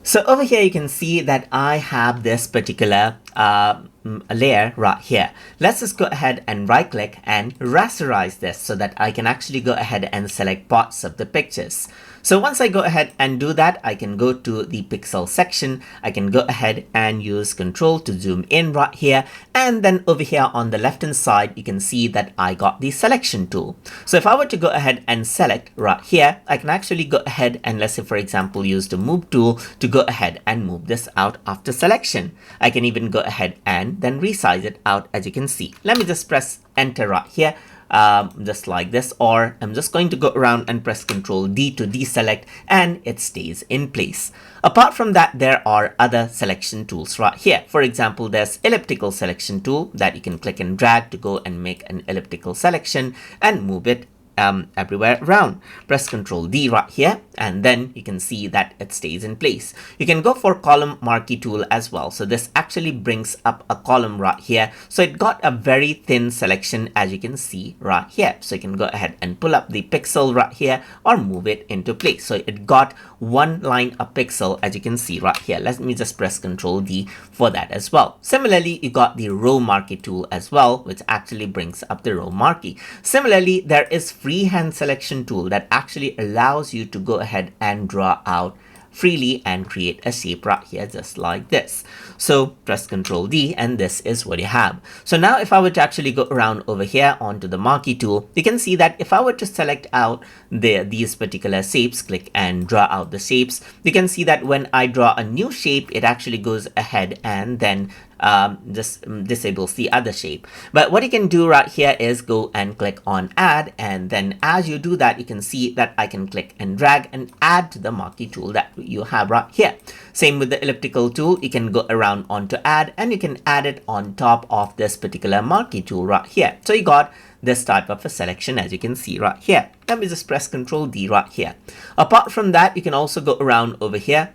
So over here, you can see that I have this particular layer right here. Let's just go ahead and right click and rasterize this so that I can actually go ahead and select parts of the pictures. So once I go ahead and do that, I can go to the pixel section. I can go ahead and use control to zoom in right here. And then over here on the left hand side, you can see that I got the selection tool. So if I were to go ahead and select right here, I can actually go ahead and, let's say for example, use the move tool to go ahead and move this out after selection. I can even go ahead and then resize it out, as you can see. Let me just press enter right here. Just like this, or I'm just going to go around and press Ctrl D to deselect, and it stays in place. Apart from that, there are other selection tools right here. For example, there's elliptical selection tool that you can click and drag to go and make an elliptical selection and move it everywhere around. Press Ctrl D right here, and then you can see that it stays in place. You can go for column marquee tool as well. So this actually brings up a column right here. So it got a very thin selection, as you can see right here. So you can go ahead and pull up the pixel right here or move it into place. So it got one line a pixel, as you can see right here. Let me just press Ctrl D for that as well. Similarly, you got the row marquee tool as well, which actually brings up the row marquee. Similarly, there is freehand selection tool that actually allows you to go ahead and draw out freely and create a shape right here, just like this. So press Ctrl D, and this is what you have. So now if I were to actually go around over here onto the marquee tool, you can see that if I were to select out these particular shapes, click and draw out the shapes, you can see that when I draw a new shape, it actually goes ahead and then just disables the other shape. But what you can do right here is go and click on add, and then as you do that, you can see that I can click and drag and add to the marquee tool that you have right here. Same with the elliptical tool, you can go around onto add, and you can add it on top of this particular marquee tool right here. So you got this type of a selection, as you can see right here. Let me just press Ctrl D right here. Apart from that, you can also go around over here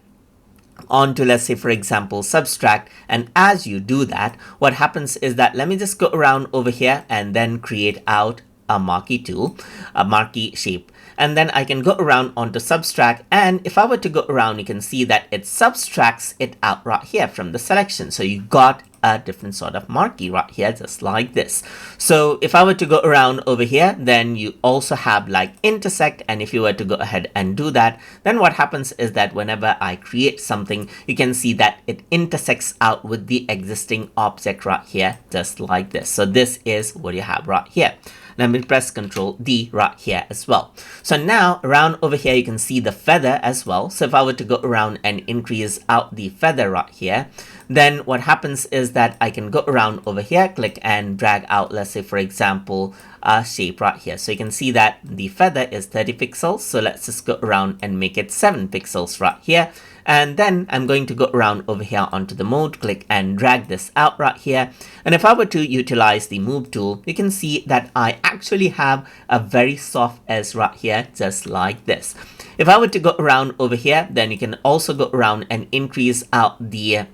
onto, let's say for example, subtract, and as you do that, what happens is that, let me just go around over here and then create out a marquee tool, a marquee shape, and then I can go around onto subtract, and if I were to go around, you can see that it subtracts it out right here from the selection. So you got a different sort of marquee right here, just like this. So if I were to go around over here, then you also have like intersect, and if you were to go ahead and do that, then what happens is that whenever I create something, you can see that it intersects out with the existing object right here, just like this. So this is what you have right here. Let me press Ctrl D right here as well. So now around over here, you can see the feather as well. So if I were to go around and increase out the feather right here, then what happens is that I can go around over here, click and drag out, let's say for example, a shape right here. So you can see that the feather is 30 pixels. So let's just go around and make it 7 pixels right here. And then I'm going to go around over here onto the mode, click and drag this out right here. And if I were to utilize the move tool, you can see that I actually have a very soft edge right here, just like this. If I were to go around over here, then you can also go around and increase out the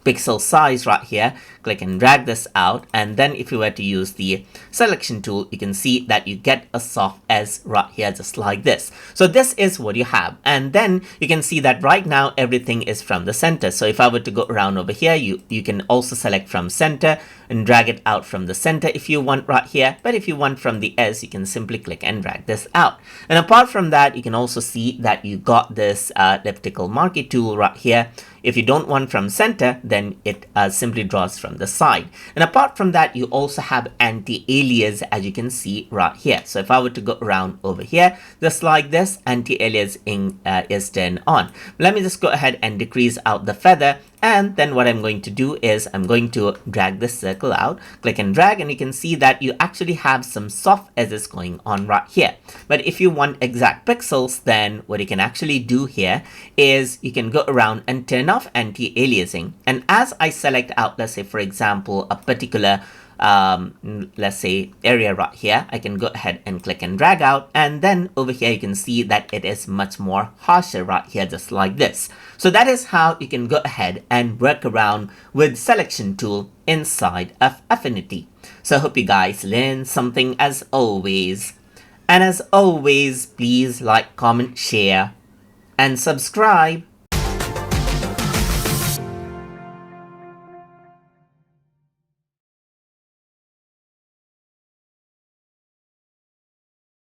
pixel size right here, click and drag this out, and then if you were to use the selection tool, you can see that you get a soft edge right here, just like this. So this is what you have, and then you can see that right now everything is from the center. So if I were to go around over here, you can also select from center and drag it out from the center if you want right here. But if you want from the edge, you can simply click and drag this out. And apart from that, you can also see that you got this elliptical marquee tool right here. If you don't want from center, then it simply draws from the side. And apart from that, you also have anti-alias, as you can see right here. So if I were to go around over here, just like this, anti-aliasing is turned on. Let me just go ahead and decrease out the feather. And then what I'm going to do is I'm going to drag this circle out, click and drag, and you can see that you actually have some soft edges going on right here. But if you want exact pixels, then what you can actually do here is you can go around and turn off anti-aliasing. And as I select out, let's say for example, a particular let's say area right here, I can go ahead and click and drag out, and then over here you can see that it is much more harsher right here, just like this. So that is how you can go ahead and work around with selection tool inside of Affinity. So I hope you guys learned something as always. And as always, please like, comment, share, and subscribe.